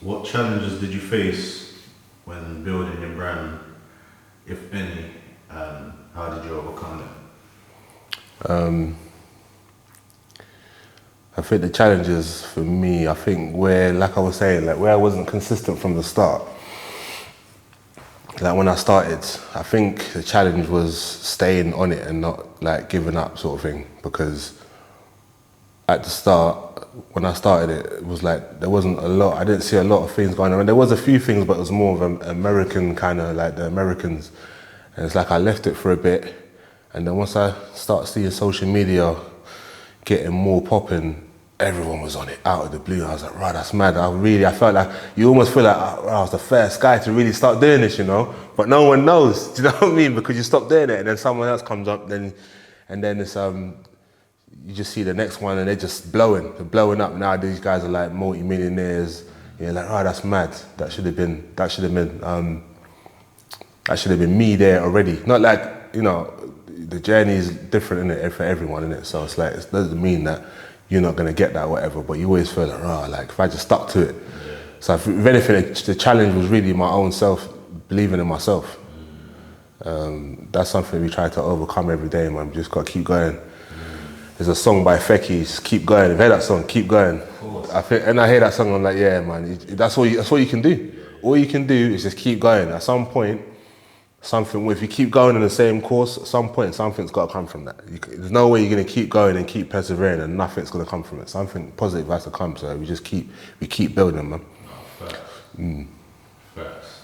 What challenges did you face when building your brand, if any, and how did you overcome them? I think the challenges for me, I think where, like I was saying, like where I wasn't consistent from the start. Like when I started, I think the challenge was staying on it and not like giving up sort of thing. Because at the start, when I started it, it was like there wasn't a lot. I didn't see a lot of things going on. There was a few things, but it was more of an American kind of like the Americans. And it's like I left it for a bit, and then once I start seeing social media getting more popping, everyone was on it out of the blue. I was like, right, that's mad. I felt like you almost feel like I was the first guy to really start doing this, you know. But no one knows. Do you know what I mean? Because you stop doing it, and then someone else comes up, and then it's you just see the next one, and they're just blowing. They're blowing up. Now these guys are like multi-millionaires. You're like, oh, that's mad. That should have been me there already. Not like, you know, the journey is different in it for everyone, innit? So it's like, it doesn't mean that you're not gonna get that, whatever, but you always feel like, oh, like if I just stuck to it. Yeah. So if anything, the challenge was really my own self, believing in myself. That's something we try to overcome every day, man. We just gotta keep going. There's a song by Fecky, just keep going. I've heard that song, keep going. And I hear that song, I'm like, yeah, man, that's all you can do. All you can do is just keep going. At some point, if you keep going in the same course, at some point, something's got to come from that. There's no way you're going to keep going and keep persevering and nothing's going to come from it. Something positive has to come, so we keep building, man. No, facts. Facts.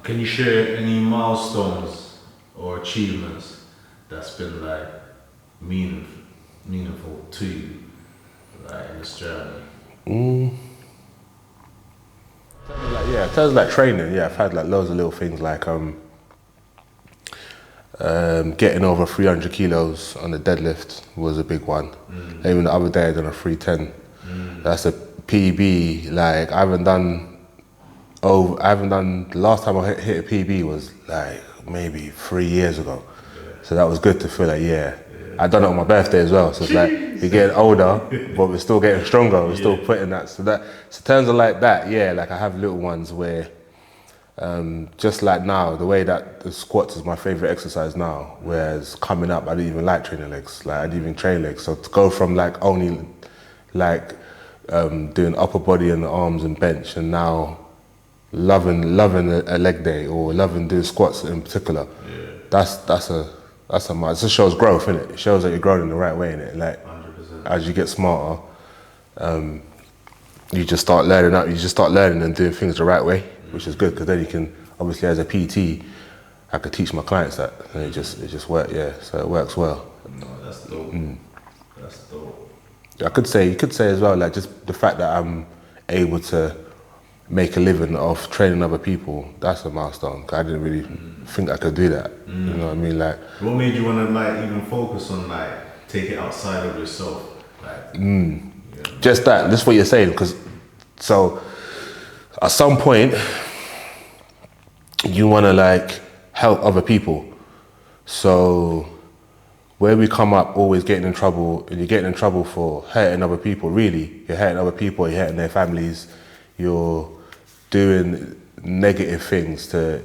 Can you share any milestones or achievements that's been like meaningful to you, like in this journey? In terms of like training, I've had like loads of little things like getting over 300 kilos on the deadlift was a big one. Even the other day I done a 310. That's a PB. Like I haven't done. The last time I hit a PB was like maybe 3 years ago. So that was good to feel like I done it on my birthday as well. So it's like we're getting older, but we're still getting stronger. We're still putting that. So in terms of like that, like I have little ones where, just like now, the way that the squats is my favorite exercise now. Whereas coming up, I didn't even like training legs. Like I didn't even train legs. So to go from like only like doing upper body and arms and bench, and now loving a leg day or loving doing squats in particular. It just shows growth, innit? It shows that you're growing in the right way, innit? Like, 100%. As you get smarter, you just start learning and doing things the right way, which is good, because then you can, obviously as a PT, I could teach my clients that, and it just works, so it works well. No, that's dope. That's dope. You could say as well, like just the fact that I'm able to make a living off training other people, that's a milestone. I didn't really think I could do that. You know what I mean? Like, what made you want to like even focus on like take it outside of yourself? Like, just that's what you're saying. Because so at some point you want to like help other people. So where we come up always getting in trouble, and you're getting in trouble for hurting other people. Really, you're hurting other people. You're hurting their families. You're doing negative things to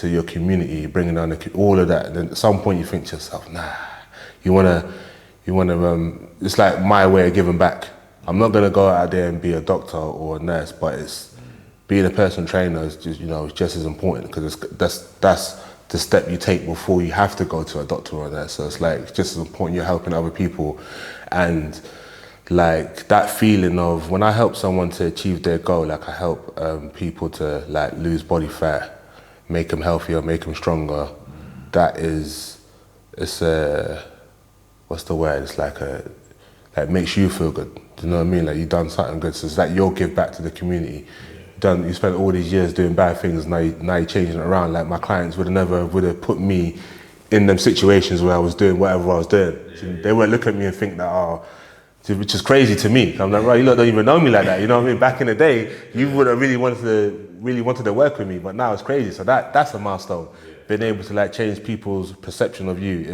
your community, bringing down all of that. And then at some point you think to yourself, nah, you wanna, it's like my way of giving back. I'm not gonna go out there and be a doctor or a nurse, but it's being a personal trainer is just, it's just as important, because that's the step you take before you have to go to a doctor or a nurse. So it's like, it's just as important you're helping other people. And like that feeling of when I help someone to achieve their goal, like I help people to like lose body fat, make them healthier, make them stronger. It's what's the word? It's like makes you feel good. Do you know what I mean? Like you've done something good. So it's like your give back to the community. You spent all these years doing bad things. Now you're changing it around. Like my clients would have put me in them situations where I was doing whatever I was doing. So they won't look at me and think that, which is crazy to me. I'm like, right, you lot don't even know me like that. You know what I mean? Back in the day, you would have really wanted to work with me, but now it's crazy. So that's a milestone. Being able to like change people's perception of you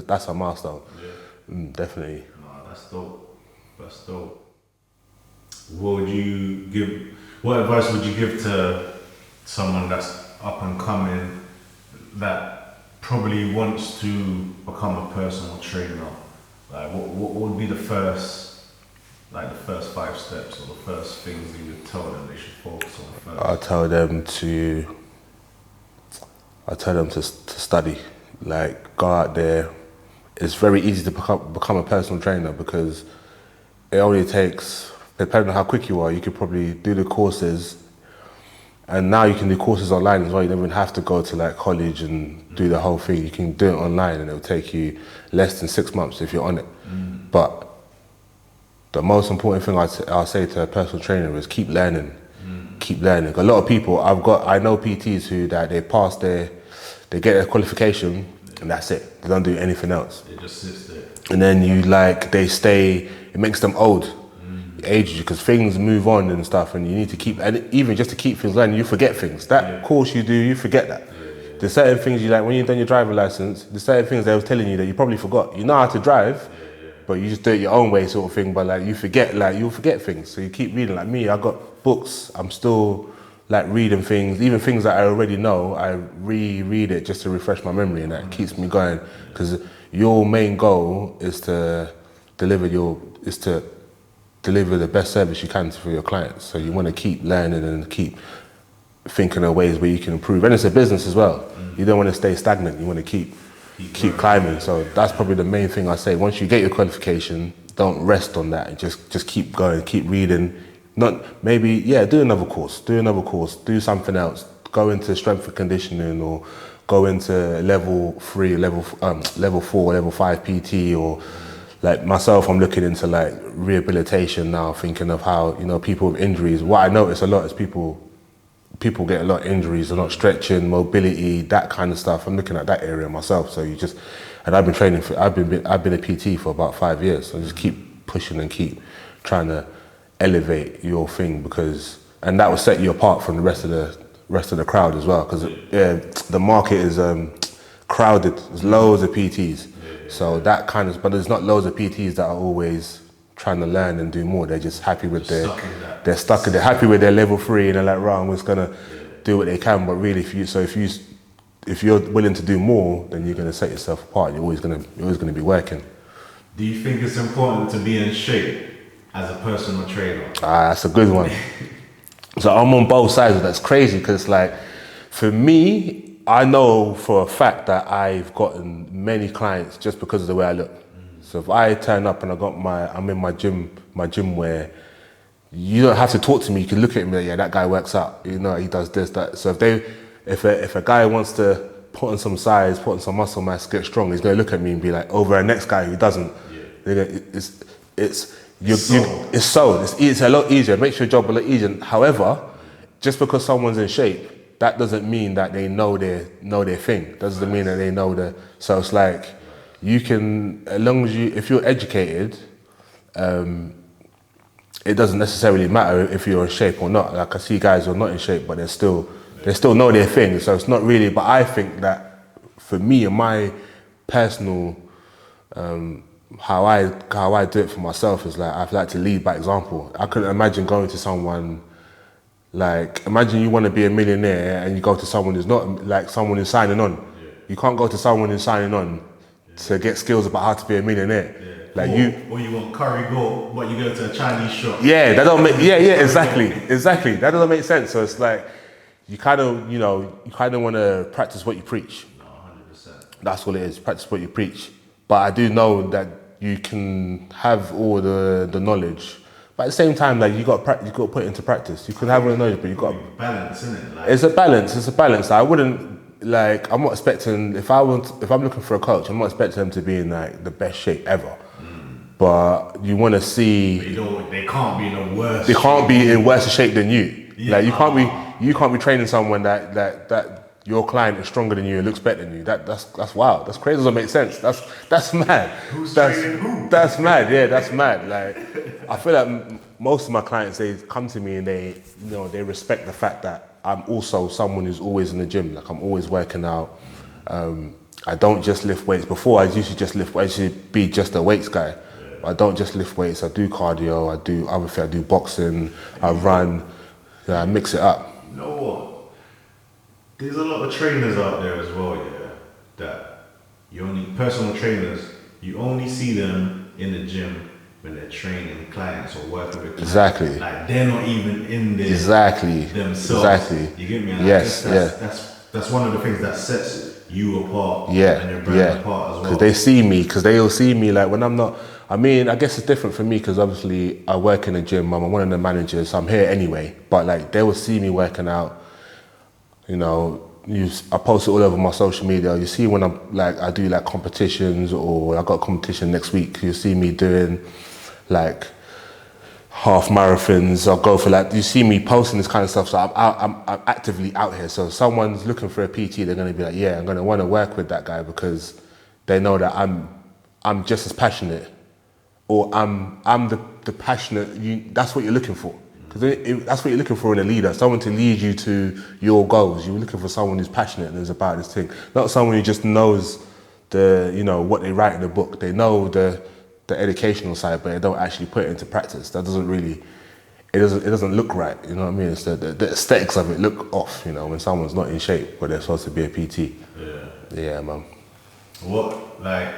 that's a milestone. Definitely. No, that's dope. That's dope. what would you give? What advice would you give to someone that's up and coming that probably wants to become a personal trainer? Like, what would be the first 5 steps or the first things you would tell them they should focus on first? I tell them to study. Like, go out there. It's very easy to become a personal trainer because it only takes, depending on how quick you are, you could probably do the courses. And now you can do courses online as well. You don't even have to go to like college and do the whole thing. You can do it online and it'll take you less than 6 months if you're on it. But the most important thing I'll say to a personal trainer is keep learning. Keep learning. A lot of people, I know PTs who that they get their qualification and that's it. They don't do anything else. It just sits there. And then it makes them old. It ages you because things move on and stuff and you need to keep, and even just to keep things learning, you forget things. That course you do, you forget that. There's certain things you like, when you've done your driving license, there's certain things they was telling you that you probably forgot. You know how to drive, but you just do it your own way sort of thing, but like you'll forget things. So you keep reading. Like me, I got books, I'm still like reading things, even things that I already know, I reread it just to refresh my memory and that keeps me going. Because your main goal is to deliver the best service you can for your clients. So you want to keep learning and keep thinking of ways where you can improve. And it's a business as well. You don't want to stay stagnant. You want to keep climbing. So that's probably the main thing I say. Once you get your qualification, don't rest on that and just keep going, keep reading. Do another course, do something else. Go into strength and conditioning or go into level 3, level 4, level 5 PT, or like myself, I'm looking into like rehabilitation now, thinking of how, people with injuries. What I notice a lot is people get a lot of injuries, they're not stretching, mobility, that kind of stuff. I'm looking at that area myself. So and I've been training I've been a PT for about 5 years. So just keep pushing and keep trying to elevate your thing and that will set you apart from the rest of the crowd as well. Because the market is crowded. There's loads of PTs. So but there's not loads of PTs that are always trying to learn and do more. They're just happy with they're happy with their level 3 and they're like, right, I'm just gonna do what they can. But really, if you're willing to do more, then you're gonna set yourself apart. You're always gonna be working. Do you think it's important to be in shape as a personal trainer? That's a good one. So I'm on both sides of that. It's crazy because like, for me, I know for a fact that I've gotten many clients just because of the way I look. So if I turn up and I'm in my gym where you don't have to talk to me, you can look at me, that guy works out, he does this, that. So if a guy wants to put on some size, put on some muscle mass, get strong, he's gonna look at me and be like, over the next guy who doesn't. It's sold. It's a lot easier. It makes your job a lot easier. However, just because someone's in shape, that doesn't mean that they know their thing. Doesn't mean that they know so it's like, you can, as long as if you're educated, it doesn't necessarily matter if you're in shape or not. Like I see guys who are not in shape, but they still know their thing. So it's not really, but I think that for me and my personal, how I do it for myself is like, I like to lead by example. I couldn't imagine going to someone, like, imagine you want to be a millionaire and you go to someone who's not, like someone who's signing on. You can't go to someone who's signing on to get skills about how to be a millionaire. Like or you want curry goat, but you go to a Chinese shop. That don't make, exactly. That doesn't make sense. So it's like, you kind of want to practice what you preach. No, 100%. That's what it is, practice what you preach. But I do know that you can have all the knowledge, but at the same time, like you got to put it into practice. You can have all the knowledge, but you got balance, isn't it? Like, it's a balance. I wouldn't, like, I'm not expecting, if I'm looking for a coach, I'm not expecting them to be in like the best shape ever. But you want to see. They can't be in a worse. They can't be in worse shape than you. Yeah. Like you can't be training someone that your client is stronger than you and looks better than you. That's wild. That's crazy. Doesn't make sense. That's mad. Training who? That's mad. Yeah, that's mad. Like, I feel like most of my clients, they come to me and they respect the fact that I'm also someone who's always in the gym. Like, I'm always working out. I don't just lift weights. Before I used to just lift weights. I used to be just a weights guy. I don't just lift weights. I do cardio. I do other things. I do boxing. I run. Yeah, I mix it up. You know what? There's a lot of trainers out there as well, yeah, that personal trainers, you only see them in the gym when they're training clients or working with clients. Exactly. Like they're not even in there themselves. Exactly. You get me? And Yes. That's one of the things that sets you apart and your brand apart as well. Because they'll see me like when I'm not. I mean, I guess it's different for me because obviously I work in a gym. I'm one of the managers. So I'm here anyway. But like they will see me working out. You know, I post it all over my social media. You see when I do like competitions, or I got a competition next week. You see me doing like half marathons. I'll go for like, you see me posting this kind of stuff. So I'm actively out here. So if someone's looking for a PT, they're going to be like, yeah, I'm going to want to work with that guy because they know that I'm just as passionate, or I'm the passionate. That's what you're looking for. Because that's what you're looking for in a leader, someone to lead you to your goals. You're looking for someone who's passionate and is about this thing, not someone who just knows what they write in the book. They know the educational side, but they don't actually put it into practice. That doesn't really, it doesn't look right. You know what I mean? It's the aesthetics of it look off. You know, when someone's not in shape, but they're supposed to be a PT. Yeah, man. What, like,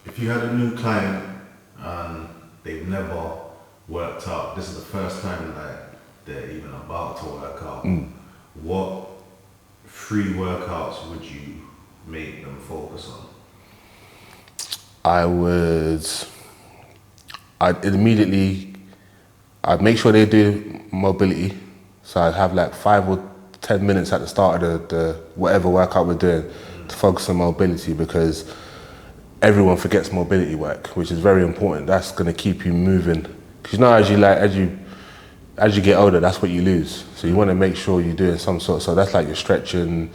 if you had a new client and they've never worked out, this is the first time like they're even about to work out, what free workouts would you make them focus on? I'd make sure they do mobility. So I'd have like 5 or 10 minutes at the start of the whatever workout we're doing to focus on mobility, because everyone forgets mobility work, which is very important. That's gonna keep you moving. Because as you get older, that's what you lose. So you want to make sure you're doing some sort. So that's like you're stretching,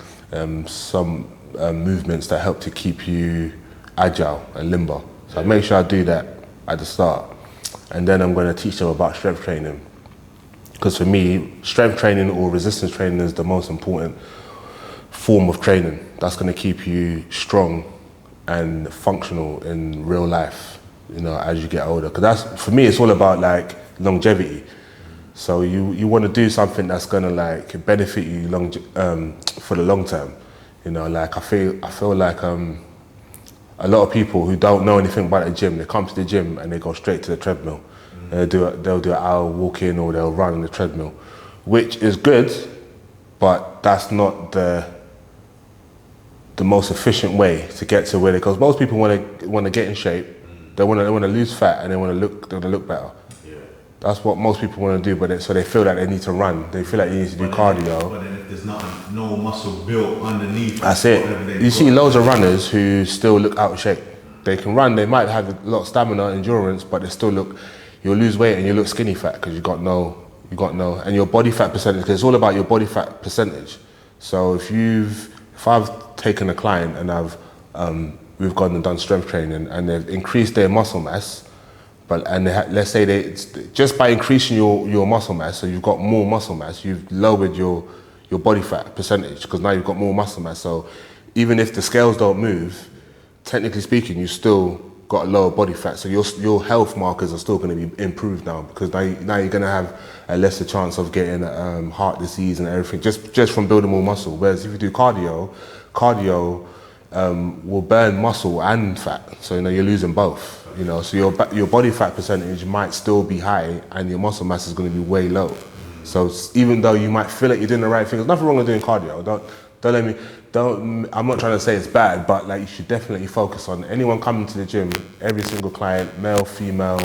some movements that help to keep you agile and limber. So I make sure I do that at the start, and then I'm going to teach them about strength training. Because for me, strength training or resistance training is the most important form of training. That's going to keep you strong and functional in real life, you know, as you get older. Because for me, it's all about like longevity. So you want to do something that's going to like benefit you for the long term. You know, like I feel like a lot of people who don't know anything about the gym, they come to the gym and they go straight to the treadmill. They'll do an hour walking, or they'll run on the treadmill, which is good, but that's not the most efficient way to get to where they go. Most people want to get in shape. They want to lose fat, and they want to look better. Yeah. That's what most people want to do, but so they feel like they need to run. They feel like they need to do cardio. But then if there's no muscle built underneath, that's it. You see loads of runners who still look out of shape. They can run. They might have a lot of stamina, endurance, but they still look. You'll lose weight and you look skinny fat because you got no, and your body fat percentage. Because it's all about your body fat percentage. So if I've taken a client and we've gone and done strength training and they've increased their muscle mass, let's say just by increasing your muscle mass, so you've got more muscle mass, you've lowered your body fat percentage because now you've got more muscle mass. So even if the scales don't move, technically speaking, you still got a lower body fat. So your health markers are still going to be improved now, because now you're going to have a lesser chance of getting heart disease and everything just from building more muscle. Whereas if you do cardio will burn muscle and fat. So you're losing both. So your body fat percentage might still be high and your muscle mass is going to be way low. So even though you might feel like you're doing the right thing, there's nothing wrong with doing cardio. I'm not trying to say it's bad, but like you should definitely focus on anyone coming to the gym, every single client, male, female,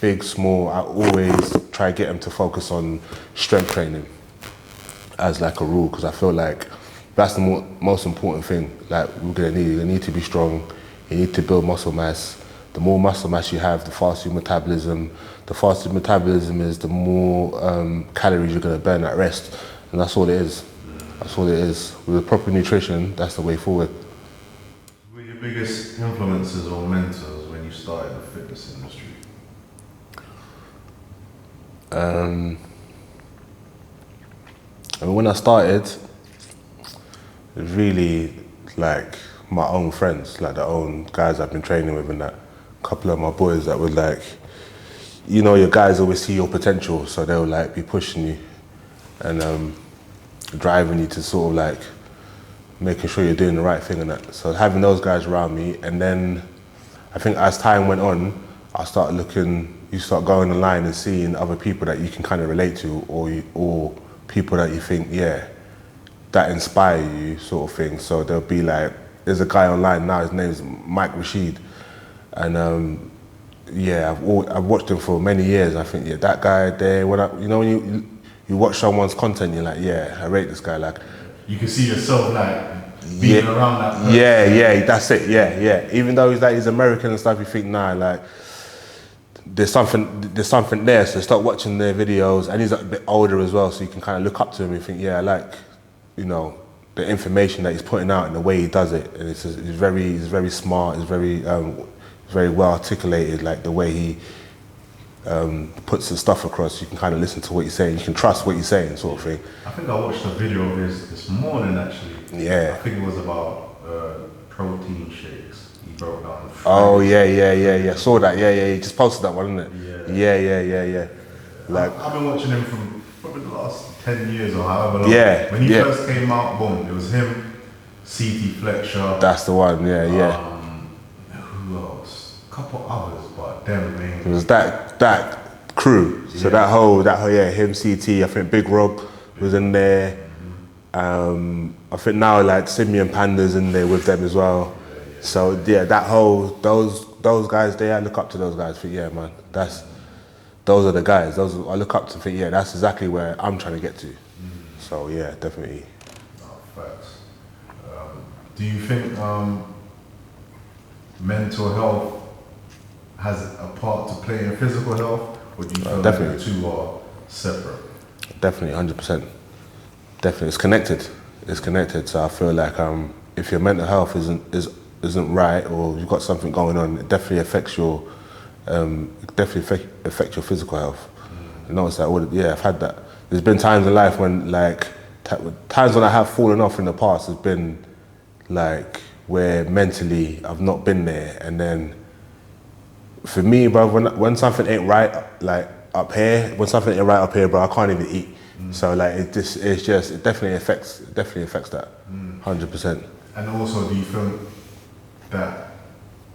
big, small, I always try to get them to focus on strength training as like a rule, because I feel like that's the most important thing. Like you need to be strong, you need to build muscle mass. The more muscle mass you have, the faster your metabolism. The faster metabolism is, the more calories you're going to burn at rest, and that's all it is. That's all it is. With proper nutrition, that's the way forward. Who were your biggest influences or mentors when you started the fitness industry? When I started, it was really like my own friends, like the own guys I've been training with and that. couple of my boys that would like, you know, your guys always see your potential, so they'll like be pushing you and driving you to sort of like making sure you're doing the right thing and that. So having those guys around me, and then I think as time went on, you start going online and seeing other people that you can kind of relate to, or people that you think, yeah, that inspire you, sort of thing. So there'll be like, there's a guy online now, his name's Mike Rashid, and yeah, I've watched him for many years. I think, yeah, that guy there. When you watch someone's content, you're like, yeah, I rate this guy. Like, you can see yourself like being around that person. Yeah, that's it. Yeah. Even though he's American and stuff, you think, nah, like there's something there. So start watching their videos, and he's a bit older as well, so you can kind of look up to him and think, yeah, I like, you know, the information that he's putting out and the way he does it. And it's very smart. It's very well articulated, like the way he puts the stuff across. You can kind of listen to what he's saying. You can trust what he's saying, sort of thing. I think I watched a video of his this morning, actually. Yeah. I think it was about protein shakes. He broke down. Oh yeah. Saw that. Yeah. He just posted that one, isn't it? Yeah. Like, I've been watching him from probably the last 10 years or however long. Yeah. When he first came out, boom, it was him, CT Fletcher. That's the one. Yeah. Who else? A couple others, but them mainly. It was that crew. So that whole him, CT. I think Big Rob was in there. I think now like Sammy and Panda's in there with them as well. So yeah, that whole those guys there, I look up to those guys. Think, yeah, man, those are the guys. I look up to. Think, yeah, that's exactly where I'm trying to get to. So yeah, definitely. Oh, facts. Do you think mental health has a part to play in physical health, or do you feel like the two are separate? Definitely, 100%. Definitely, it's connected. So I feel like if your mental health isn't right, or you've got something going on, it definitely affects your physical health. You know, it's like, I've had that. There's been times in life when times when I have fallen off in the past has been like where mentally I've not been there, and then for me, bro, when something ain't right, like up here, bro, I can't even eat. So like it definitely affects that, 100%. And also, do you feel that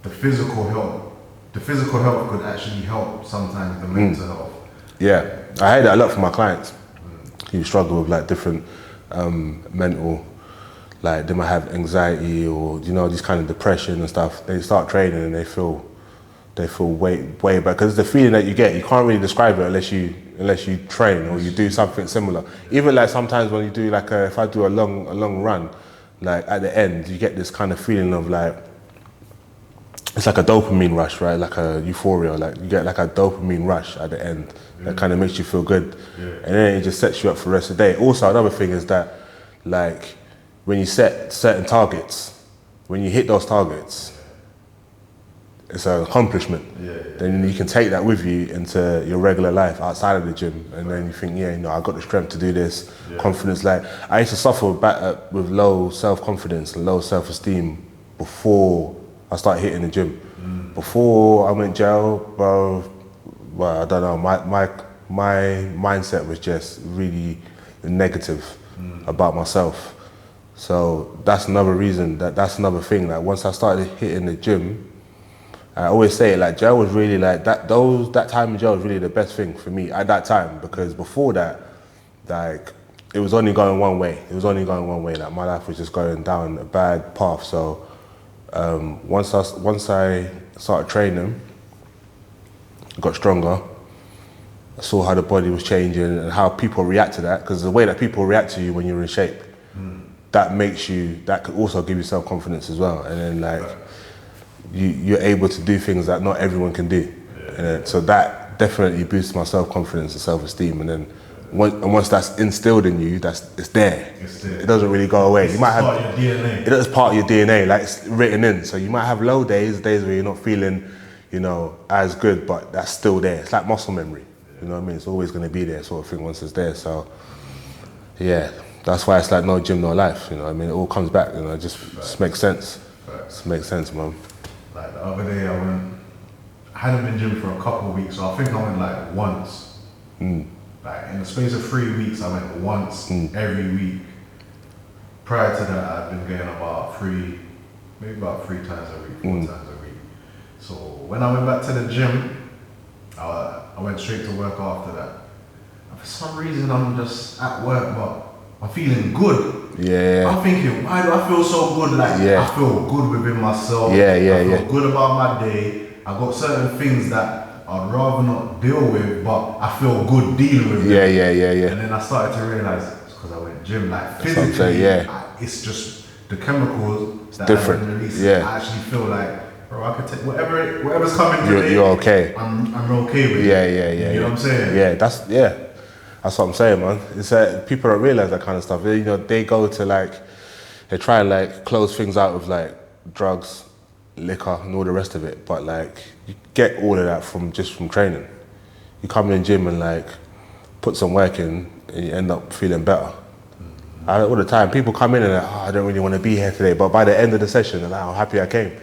the physical health could actually help sometimes the mental health? Yeah, I hear that a lot from my clients who struggle with like different mental, like they might have anxiety or, you know, this kind of depression and stuff. They start training and they feel way better, because the feeling that you get, you can't really describe it unless you train or you do something similar. Even like sometimes when you do like if I do a long run, like at the end you get this kind of feeling of like, it's like a dopamine rush, right? Like a euphoria, like you get like a dopamine rush at the end that kind of makes you feel good, and then it just sets you up for the rest of the day. Also, another thing is that like when you set certain targets, when you hit those targets, it's an accomplishment. Then you can take that with you into your regular life outside of the gym, and then you think, yeah, you know, I got the strength to do this. Confidence, like I used to suffer with low self-confidence and low self-esteem before I started hitting the gym. Before I went jail, bro, well, I don't know, my mindset was just really negative about myself. So that's another reason, that's another thing. Like once I started hitting the gym, I always say, like, jail was really like that time in jail was really the best thing for me at that time, because before that, like, it was only going one way. Like my life was just going down a bad path. So once I started training, I got stronger. I saw how the body was changing and how people react to that, because the way that people react to you when you're in shape, that could also give you self-confidence as well. And then like, you're able to do things that not everyone can do. So that definitely boosts my self-confidence and self-esteem. And then once that's instilled in you, it's there. It doesn't really go away. You might have part of your DNA. It is part of your DNA, like it's written in. So you might have low days where you're not feeling, you know, as good, but that's still there. It's like muscle memory. You know what I mean? It's always going to be there, sort of thing, once it's there. So yeah, that's why it's like no gym, no life. You know what I mean? It all comes back. You know, it just makes sense. It makes sense, man. Like the other day, I went hadn't been gym for a couple of weeks, so I think I went like once. Like in the space of 3 weeks, I went once every week. Prior to that, I'd been going maybe about 3 times a week, 4 times a week. So when I went back to the gym, I went straight to work after that. And for some reason, I'm just at work, but I'm feeling good. Yeah. I'm thinking, why do I feel so good? Like, I feel good within myself. Yeah. I feel good about my day. I got certain things that I'd rather not deal with, but I feel good dealing with them. Yeah. And then I started to realize it's because I went gym. Like That's what I'm physically, saying, it's just the chemicals that different. I've been releasing. Yeah. I actually feel like, bro, I could take whatever's coming today. You're okay. I'm okay with it. Yeah. You know what I'm saying? Yeah, that's what I'm saying, man. It's people don't realize that kind of stuff. You know, they go to like, they try and like close things out with like drugs, liquor, and all the rest of it. But like, you get all of that from training. You come in the gym and like put some work in, and you end up feeling better. All the time, people come in and like, I don't really want to be here today. But by the end of the session, they're like, I'm happy I came.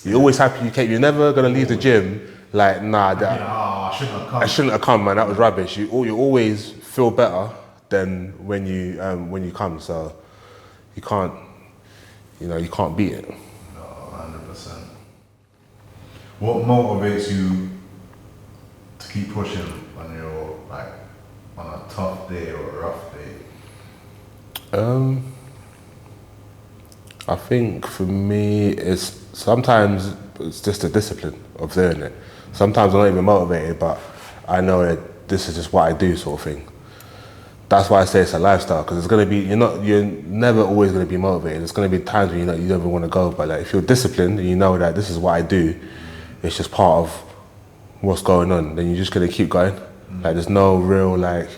You're always happy you came. You're never gonna leave the gym like, nah, I shouldn't have come, man. That was rubbish. You always feel better than when you come. So you can't beat it. No, 100%. What motivates you to keep pushing when you're like on a tough day or a rough day? I think for me, sometimes it's just the discipline of doing it. Sometimes I'm not even motivated, but I know that this is just what I do, sort of thing. That's why I say it's a lifestyle, because it's gonna be you're never always gonna be motivated. There's gonna be times when you never want to go, but like if you're disciplined and you know that this is what I do, it's just part of what's going on. Then you're just gonna keep going. Like there's no real like.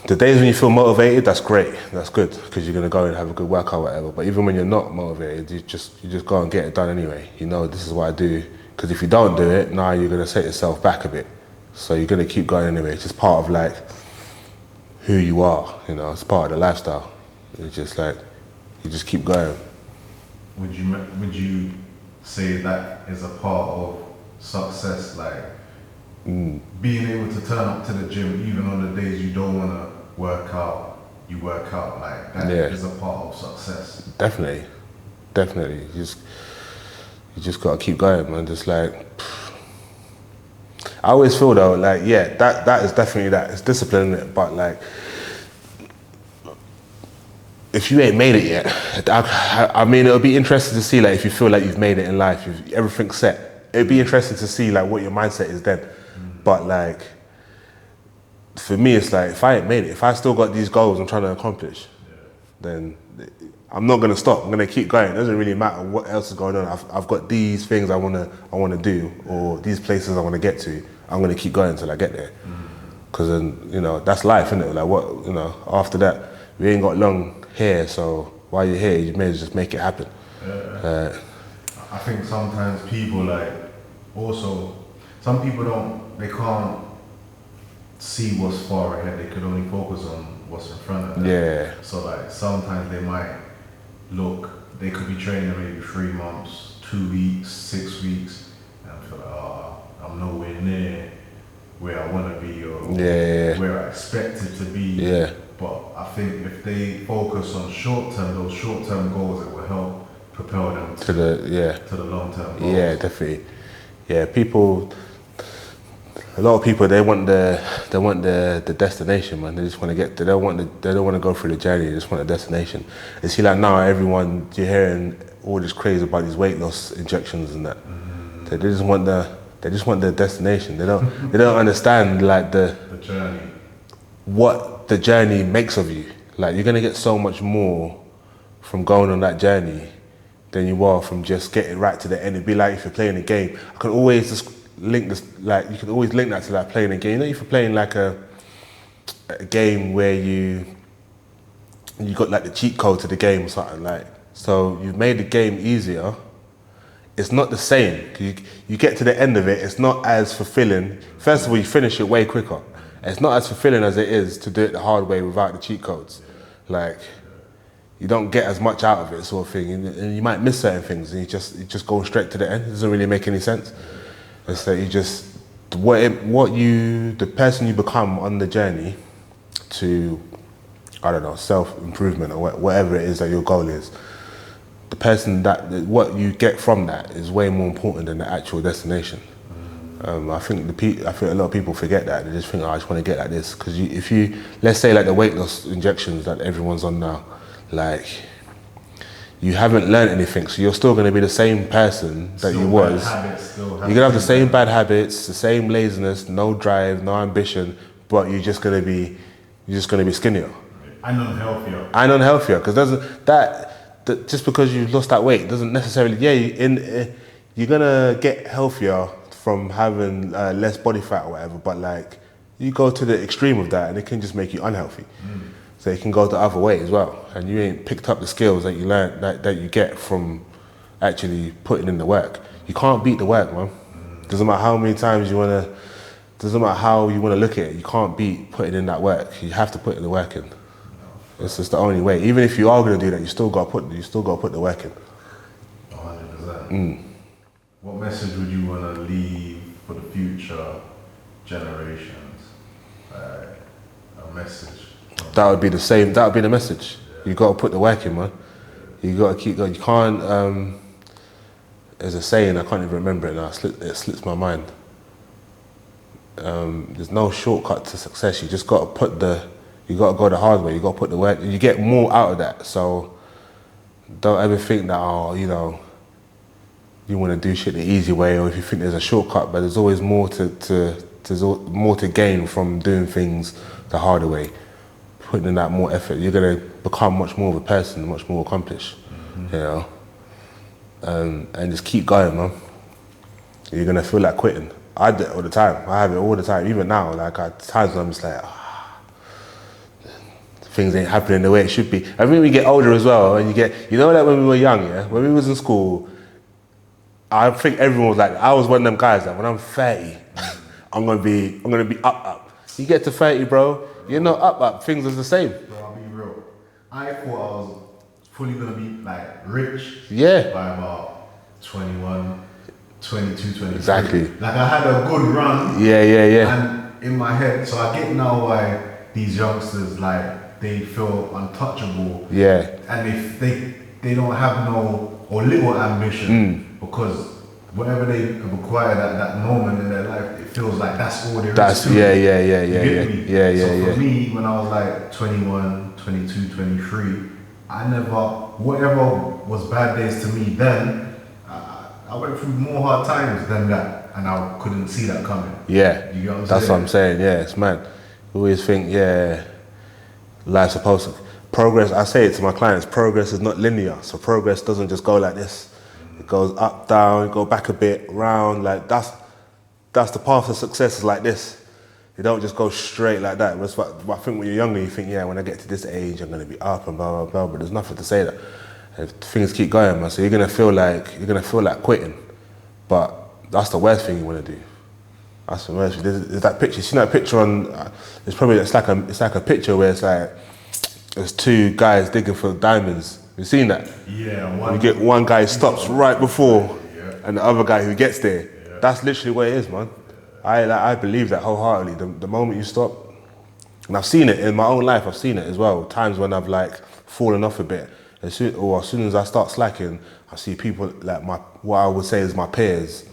The days when you feel motivated, that's great, that's good, because you're gonna go and have a good workout or whatever. But even when you're not motivated, you just go and get it done anyway. You know, this is what I do. Because if you don't do it, now you're gonna set yourself back a bit. So you're gonna keep going anyway. It's just part of like who you are, you know, it's part of the lifestyle. It's just like, you just keep going. Would you say that is a part of success, like being able to turn up to the gym even on the days you don't want to work out, you work out, like that is a part of success? Definitely. You just gotta keep going, man. Just like, I always feel though, like, that is definitely that. It's discipline, but like, if you ain't made it yet, I mean, it'll be interesting to see like if you feel like you've made it in life, if everything's set. It'd be interesting to see like what your mindset is then. But like, for me, it's like, if I ain't made it, if I still got these goals I'm trying to accomplish, then I'm not gonna stop. I'm gonna keep going. It doesn't really matter what else is going on. I've got these things I wanna do, or these places I wanna get to. I'm gonna keep going until I get there. Because then, that's life, isn't it? Like what, after that, we ain't got long here. So while you're here, you may as well just make it happen. I think sometimes people some people they can't see what's far ahead. They could only focus on what's in front of them. Yeah. So like sometimes they could be training maybe 3 months, 2 weeks, 6 weeks, and feel like, I'm nowhere near where I want to be or where I expect it to be. Yeah. But I think if they focus on those short-term goals, it will help propel them to the long-term goals. Yeah, definitely. Yeah, a lot of people, they want the destination, man. They just want to get. They don't want to go through the journey. They just want a destination. And see, like now, you're hearing all this craze about these weight loss injections and that. They just want the destination. They don't understand like the journey. What the journey makes of you. Like you're gonna get so much more from going on that journey than you are from just getting right to the end. It'd be like if you're playing a game. I can always just link this, like you can always link that to like playing a game. If you're playing like a game where you got like the cheat code to the game or something, like, so you've made the game easier. It's not the same. You get to the end of it, it's not as fulfilling. First of all, you finish it way quicker. It's not as fulfilling as it is to do it the hard way without the cheat codes. Like, you don't get as much out of it, sort of thing, and you might miss certain things, and you just go straight to the end. It doesn't really make any sense. It's that you just, the person you become on the journey to, I don't know, self-improvement or whatever it is that your goal is, the person what you get from that is way more important than the actual destination. I think a lot of people forget that. They just think, oh, I just want to get like this. Because if you, let's say like the weight loss injections that everyone's on now, like, you haven't learned anything, so you're still going to be the same person that you was. You're going to have the same bad habits, the same laziness, no drive, no ambition, but you're just going to be skinnier. And unhealthier. And unhealthier, because just because you've lost that weight doesn't necessarily, you're going to get healthier from having less body fat or whatever, but like, you go to the extreme of that and it can just make you unhealthy. So it can go the other way as well, and you ain't picked up the skills that you learn that you get from actually putting in the work. You can't beat the work, man. Doesn't matter how many times doesn't matter how you want to look at it, you can't beat putting in that work. You have to put in the work in. It's just the only way. Even if you are going to do that, you still got to put the work in. 100%. What message would you want to leave for the future generations? A message. That would be the same. That would be the message. Yeah. You got to put the work in, man. You got to keep going. You can't. There's a saying, I can't even remember it now. It slips my mind. There's no shortcut to success. You just got to you got to go the hard way. You got to put the work. You get more out of that. So don't ever think that you want to do shit the easy way, or if you think there's a shortcut. But there's always more there's more to gain from doing things the harder way. Putting in that more effort, you're gonna become much more of a person, much more accomplished, you know. And just keep going, man. You're gonna feel like quitting. I do it all the time. I have it all the time, even now. Like at times when I'm just like, things ain't happening the way it should be. I mean, we get older as well, and you know that when we were young, when we was in school, I think everyone was like, I was one of them guys that when I'm 30, I'm gonna be up. You get to 30, bro. You're not up. Things are the same. Bro, I'll be real. I thought I was fully gonna be like rich. Yeah. By about 21, 22, 23. Exactly. Like I had a good run. Yeah. And in my head, so I get now why these youngsters like they feel untouchable. Yeah. And if they don't have no or little ambition because whatever they have acquired at that moment in their life, it feels like that's all there is to it. Yeah. So for me, when I was like 21, 22, 23, whatever was bad days to me then, I went through more hard times than that, and I couldn't see that coming. Yeah, you get what I'm that's saying? what I'm saying. Yeah, it's mad. We always think, life's supposed to progress. I say it to my clients: progress is not linear. So progress doesn't just go like this. It goes up, down, go back a bit, round. Like that's the path to success is like this. You don't just go straight like that. I think when you're younger, you think, when I get to this age, I'm gonna be up and blah blah blah. But there's nothing to say that. If things keep going, man, so you're gonna feel like quitting. But that's the worst thing you want to do. That's the worst. There's that picture. You seen that picture on? It's like a picture where it's like there's two guys digging for diamonds. You seen that? Yeah. You get one guy stops right before, and the other guy who gets there. Yeah. That's literally what it is, man. I believe that wholeheartedly. The moment you stop, and I've seen it in my own life. I've seen it as well. Times when I've like fallen off a bit. As soon as I start slacking, I see people like what I would say is my peers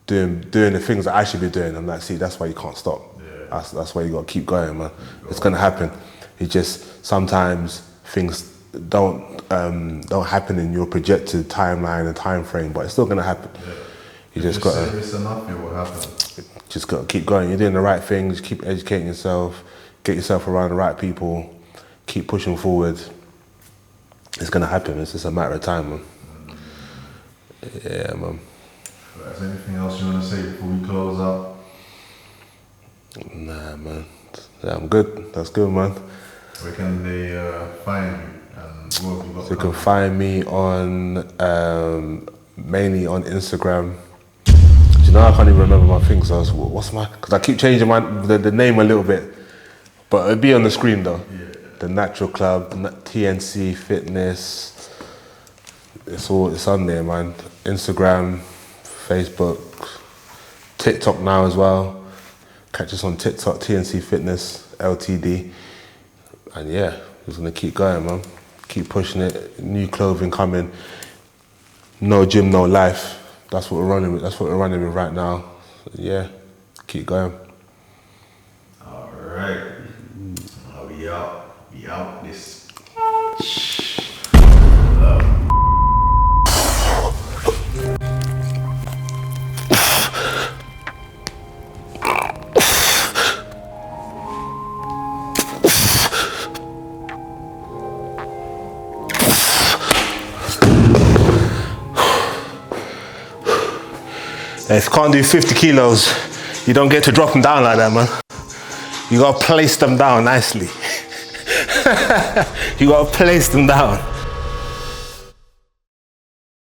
doing the things that I should be doing. I'm like, see, that's why you can't stop. Yeah. That's why you got to keep going, man. It's gonna happen. It just sometimes things don't happen in your projected timeline and time frame, but it's still gonna happen. Yeah. You just got to. Serious enough, it will happen. Just got to keep going. You're doing the right things. Keep educating yourself. Get yourself around the right people. Keep pushing forward. It's gonna happen. It's just a matter of time, man. Yeah, man. Is there anything else you want to say before we close up? Nah, man. Yeah, I'm good. That's good, man. Where can they find you? And what have you got? So you can find me on mainly on Instagram. You know, I can't even remember my things. So because I keep changing the name a little bit, but it'll be on the screen though. Yeah. The Natural Club, TNC Fitness. It's on there, man. Instagram, Facebook, TikTok now as well. Catch us on TikTok, TNC Fitness, LTD. And yeah, we're gonna keep going, man. Keep pushing it. New clothing coming. No gym, no life. That's what we're running with. That's what we're running with right now. Yeah, keep going. All right. We out. We out this. If you can't do 50 kilos, you don't get to drop them down like that, man. You gotta place them down nicely. You gotta place them down.